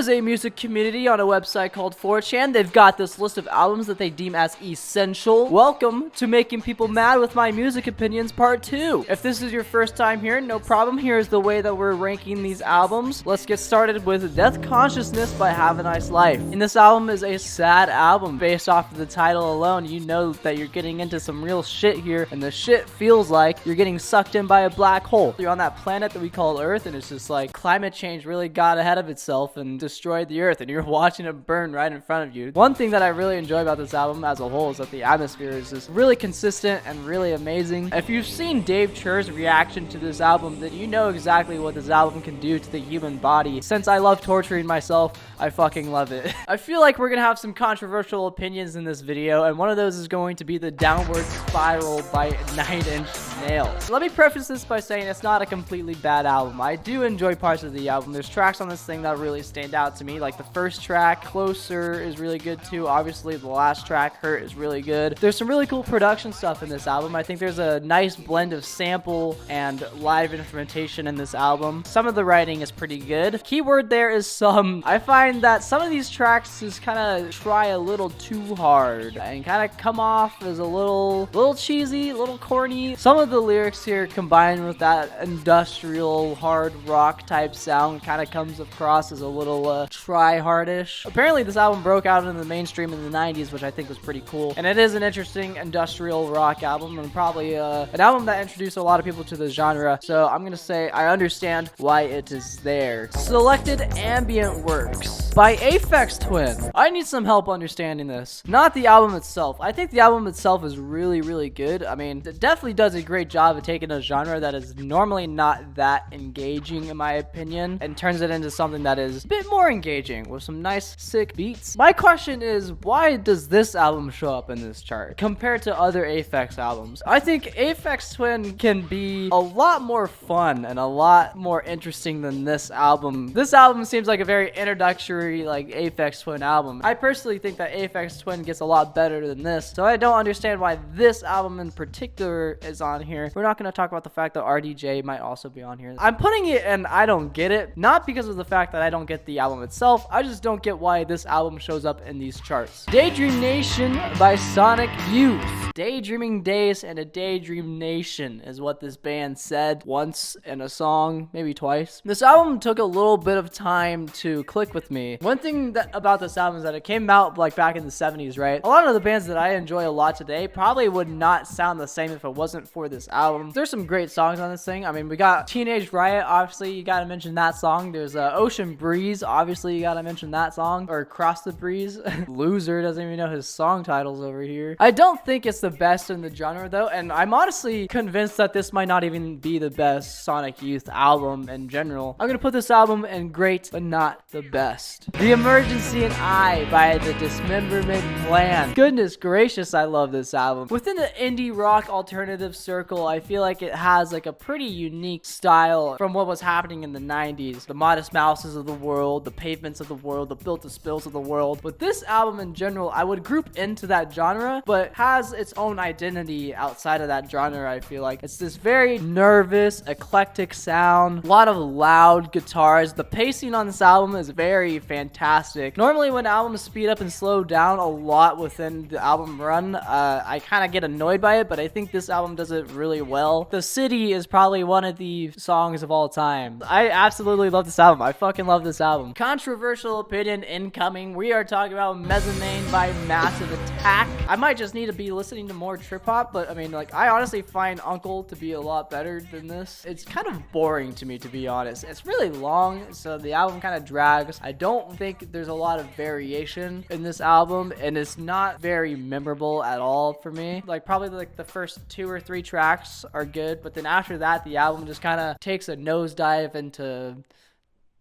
is a music community on a website called 4chan. They've got this list of albums that they deem as essential. Welcome to Making People Mad with My Music Opinions Part 2. If this is your first time here, no problem. Here's the way that we're ranking these albums. Let's get started with Deathconciousness by Have a Nice Life. And this album is a sad album. Based off of the title alone, you know that you're getting into some real shit here, and the shit feels like you're getting sucked in by a black hole. You're on that planet that we call Earth, and it's just like climate change really got ahead of itself and destroyed the Earth, and you're watching it burn right in front of you. One thing that I really enjoy about this album as a whole is that the atmosphere is just really consistent and really amazing. If you've seen Dave Chur's reaction to this album, then you know exactly what this album can do to the human body. Since I love torturing myself, I fucking love it. I feel like we're gonna have some controversial opinions in this video, and one of those is going to be the Downward Spiral by 9 Inch Nails. Let me preface this by saying it's not a completely bad album. I do enjoy parts of the album. There's tracks on this thing that really stand out to me, like the first track, Closer, is really good too. Obviously, the last track, Hurt, is really good. There's some really cool production stuff in this album. I think there's a nice blend of sample and live instrumentation in this album. Some of the writing is pretty good. Keyword there is some. I find that some of these tracks just kind of try a little too hard and kind of come off as a little cheesy, a little corny. Some of the lyrics here combined with that industrial hard rock type sound kind of comes across as a little try-hardish. Apparently this album broke out into the mainstream in the 90s, which I think was pretty cool, and it is an interesting industrial rock album, and probably an album that introduced a lot of people to the genre, so I'm gonna say I understand why it is there. Selected Ambient Works by Aphex Twin. I need some help understanding this. Not the album itself. I think the album itself is really good. I mean, it definitely does a great job of taking a genre that is normally not that engaging in my opinion and turns it into something that is a bit more engaging with some nice sick beats. My question is, why does this album show up in this chart compared to other Aphex albums? I think Aphex Twin can be a lot more fun and a lot more interesting than this album. This album seems like a very introductory like Aphex Twin album. I personally think that Aphex Twin gets a lot better than this, so I don't understand why this album in particular is on here. We're not going to talk about the fact that RDJ might also be on here. I'm putting it in I don't get it, not because of the fact that I don't get the album itself. I just don't get why this album shows up in these charts. Daydream Nation by Sonic Youth. Daydreaming days and a Daydream Nation is what this band said once in a song, maybe twice. This album took a little bit of time to click with me. One thing about this album is that it came out like back in the 70s, right? A lot of the bands that I enjoy a lot today probably would not sound the same if it wasn't for this album. There's some great songs on this thing. I mean, we got Teenage Riot, obviously you gotta mention that song. There's Ocean Breeze, obviously you gotta mention that song. Or Cross the Breeze. Loser doesn't even know his song titles over here. I don't think it's the best in the genre though, and I'm honestly convinced that this might not even be the best Sonic Youth album in general. I'm gonna put this album in great, but not the best. The Emergency and I by the Dismemberment Plan. Goodness gracious, I love this album. Within the indie rock alternative circle, I feel like it has like a pretty unique style from what was happening in the 90s. The Modest Mouses of the world, the Pavements of the world, the Built to Spills of the world. With this album in general, I would group into that genre, but has its own identity outside of that genre. I feel like it's this very nervous, eclectic sound, a lot of loud guitars. The pacing on this album is very fantastic. Normally when albums speed up and slow down a lot within the album run, I kind of get annoyed by it, but I think this album does it really well. The City is probably one of the songs of all time. I absolutely love this album. I fucking love this album. Controversial opinion incoming. We are talking about Mezzanine by Massive Attack. I might just need to be listening to more trip hop, but I mean, like, I honestly find Uncle to be a lot better than this. It's kind of boring to me, to be honest. It's really long, so the album kind of drags. I don't think there's a lot of variation in this album, and it's not very memorable at all for me. Like, probably like the first 2 or 3 tracks are good, but then after that, the album just kind of takes a nosedive into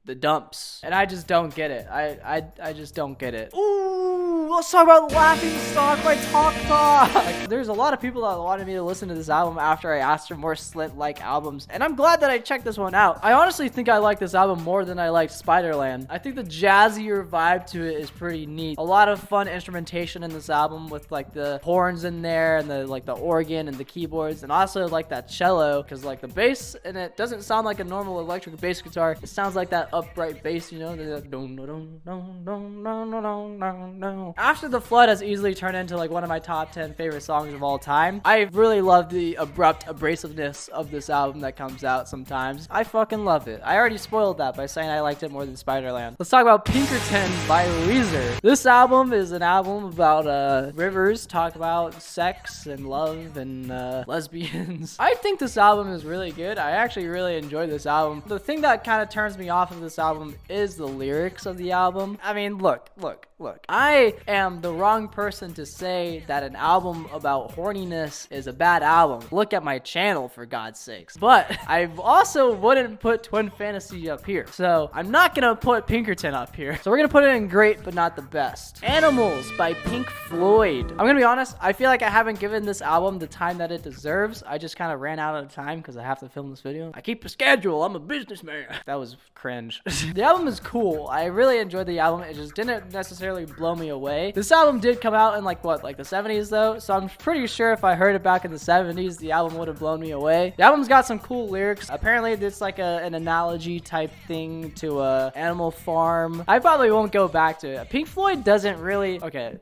the dumps, and I just don't get it. I just don't get it. Ooh, let's talk about Laughing Stock by Talk Talk. There's a lot of people that wanted me to listen to this album after I asked for more Slint-like albums, and I'm glad that I checked this one out. I honestly think I like this album more than I liked Spiderland. I think the jazzier vibe to it is pretty neat. A lot of fun instrumentation in this album with like the horns in there and the like the organ and the keyboards, and also like that cello, because like the bass in it doesn't sound like a normal electric bass guitar. It sounds like that upright bass, you know, After the Flood has easily turned into like one of my top 10 favorite songs of all time. I really love the abrupt abrasiveness of this album that comes out sometimes. I fucking love it. I already spoiled that by saying I liked it more than Spiderland. Let's talk about Pinkerton by Weezer. This album is an album about rivers, talk about sex and love and lesbians. I think this album is really good. I actually really enjoy this album. The thing that kind of turns me off of this album is the lyrics of the album. I mean, look. I am the wrong person to say that an album about horniness is a bad album. Look at my channel, for God's sakes. But I also wouldn't put Twin Fantasy up here. So I'm not gonna put Pinkerton up here. So we're gonna put it in great, but not the best. Animals by Pink Floyd. I'm gonna be honest, I feel like I haven't given this album the time that it deserves. I just kind of ran out of time because I have to film this video. I keep a schedule. I'm a businessman. That was cringe. The album is cool. I really enjoyed the album. It just didn't necessarily blow me away. This album did come out in like what, like the 70s though, so I'm pretty sure if I heard it back in the 70s, the album would have blown me away. The album's got some cool lyrics. Apparently it's like an analogy type thing to Animal Farm. I probably won't go back to it. Pink Floyd doesn't really, okay,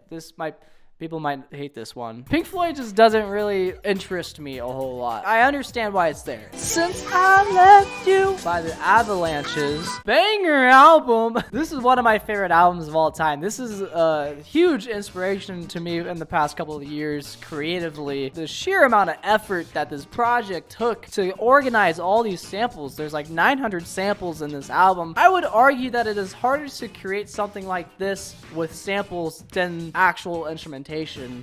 people might hate this one. Pink Floyd just doesn't really interest me a whole lot. I understand why it's there. Since I Left You by the Avalanches. Banger album. This is one of my favorite albums of all time. This is a huge inspiration to me in the past couple of years creatively. The sheer amount of effort that this project took to organize all these samples. There's like 900 samples in this album. I would argue that it is harder to create something like this with samples than actual instrumentation.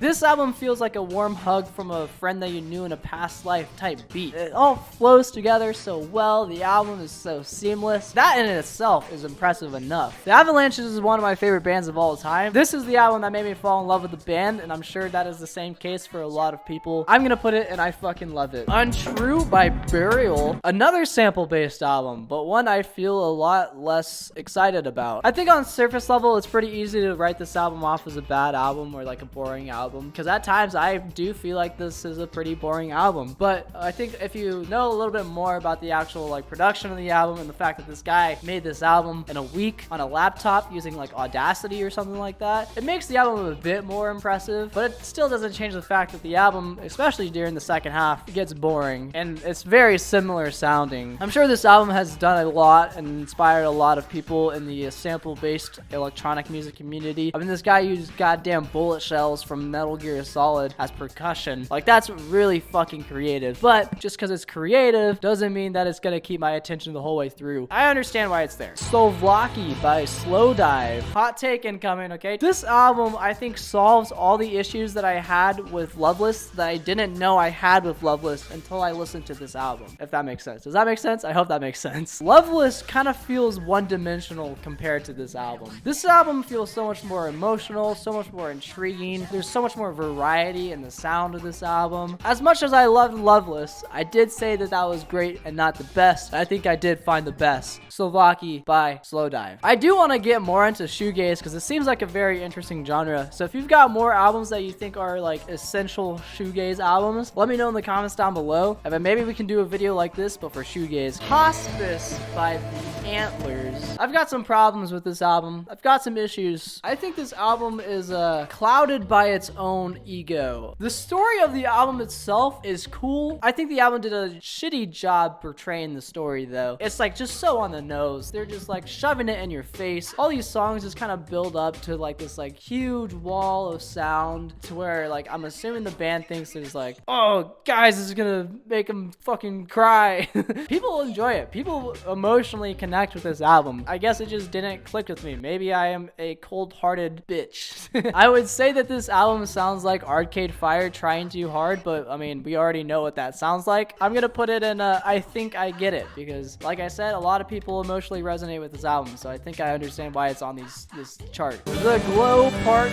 This album feels like a warm hug from a friend that you knew in a past life type beat. It all flows together so well. The album is so seamless. That in itself is impressive enough. The Avalanches is one of my favorite bands of all time. This is the album that made me fall in love with the band, and I'm sure that is the same case for a lot of people. I'm gonna put it, and I fucking love it. Untrue by Burial. Another sample-based album, but one I feel a lot less excited about. I think on surface level, it's pretty easy to write this album off as a bad album or like a boring album, because at times I do feel like this is a pretty boring album. But I think if you know a little bit more about the actual like production of the album and the fact that this guy made this album in a week on a laptop using like Audacity or something like that, it makes the album a bit more impressive, but it still doesn't change the fact that the album, especially during the second half, gets boring and it's very similar sounding. I'm sure this album has done a lot and inspired a lot of people in the sample-based electronic music community. I mean, this guy used goddamn bullet shells from Metal Gear Solid as percussion. Like, that's really fucking creative. But just because it's creative doesn't mean that it's gonna keep my attention the whole way through. I understand why it's there. Souvlaki by Slowdive. Hot take incoming, okay? This album, I think, solves all the issues that I had with Loveless that I didn't know I had with Loveless until I listened to this album. If that makes sense. Does that make sense? I hope that makes sense. Loveless kind of feels one-dimensional compared to this album. This album feels so much more emotional, so much more intriguing. There's so much more variety in the sound of this album. As much as I loved Loveless, I did say that that was great and not the best. I think I did find the best. Souvlaki by Slowdive. I do want to get more into shoegaze because it seems like a very interesting genre. So if you've got more albums that you think are like essential shoegaze albums, let me know in the comments down below. And then maybe we can do a video like this, but for shoegaze. Hospice by the Antlers. I've got some problems with this album. I've got some issues. I think this album is clouded by its own ego. The story of the album itself is cool. I think the album did a shitty job portraying the story though. It's like just so on the nose. They're just like shoving it in your face. All these songs just kind of build up to like this like huge wall of sound to where like I'm assuming the band thinks there's like, oh guys, this is gonna make them fucking cry. People enjoy it. People emotionally connect with this album. I guess it just didn't click with me. Maybe I am a cold-hearted bitch. I would say that that this album sounds like Arcade Fire trying too hard, but I mean, we already know what that sounds like. I'm gonna put it in I think I get it, because like I said, a lot of people emotionally resonate with this album, so I think I understand why it's on this chart. The Glow Part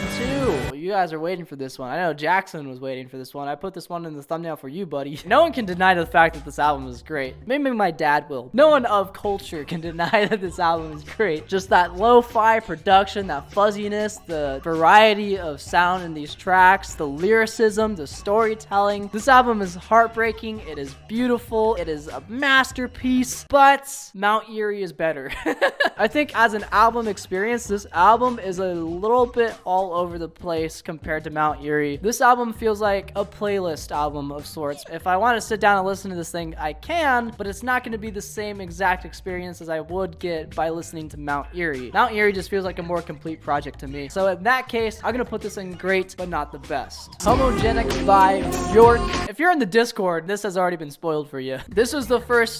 2. You guys are waiting for this one. I know Jackson was waiting for this one. I put this one in the thumbnail for you, buddy. No one can deny the fact that this album is great. Maybe my dad will. No one of culture can deny that this album is great. Just that lo-fi production, that fuzziness, the variety of sound in these tracks, the lyricism, the storytelling. This album is heartbreaking. It is beautiful. It is a masterpiece, but Mount Eerie is better. I think as an album experience, this album is a little bit all over the place compared to Mount Eerie. This album feels like a playlist album of sorts. If I want to sit down and listen to this thing, I can, but it's not going to be the same exact experience as I would get by listening to Mount Eerie. Mount Eerie just feels like a more complete project to me. So in that case, I'm going to put this in great, but not the best. Homogenic by Bjork. If you're in the Discord, this has already been spoiled for you. This was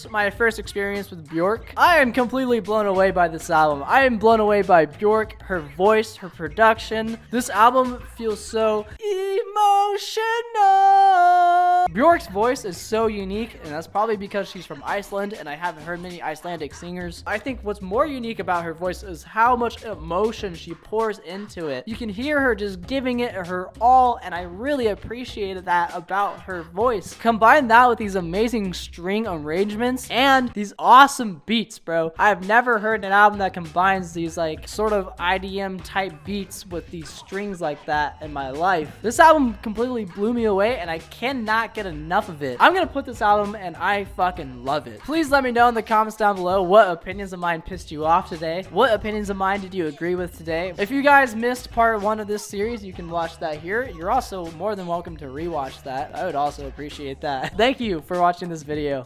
my first experience with Bjork. I am completely blown away by this album. I am blown away by Bjork, her voice, her production. This album feels so emotional. Bjork's voice is so unique, and that's probably because she's from Iceland, and I haven't heard many Icelandic singers. I think what's more unique about her voice is how much emotion she pours into it. You can hear her just giving it her all, and I really appreciated that about her voice. Combine that with these amazing string arrangements and these awesome beats, bro. I've never heard an album that combines these like sort of IDM type beats with these strings like that in my life. This album completely blew me away, and I cannot get enough of it. I'm gonna put this album, and I fucking love it. Please let me know in the comments down below what opinions of mine pissed you off today. What opinions of mine did you agree with today? If you guys missed part 1 of this series, you can watch that here. You're also more than welcome to rewatch that. I would also appreciate that. Thank you for watching this video.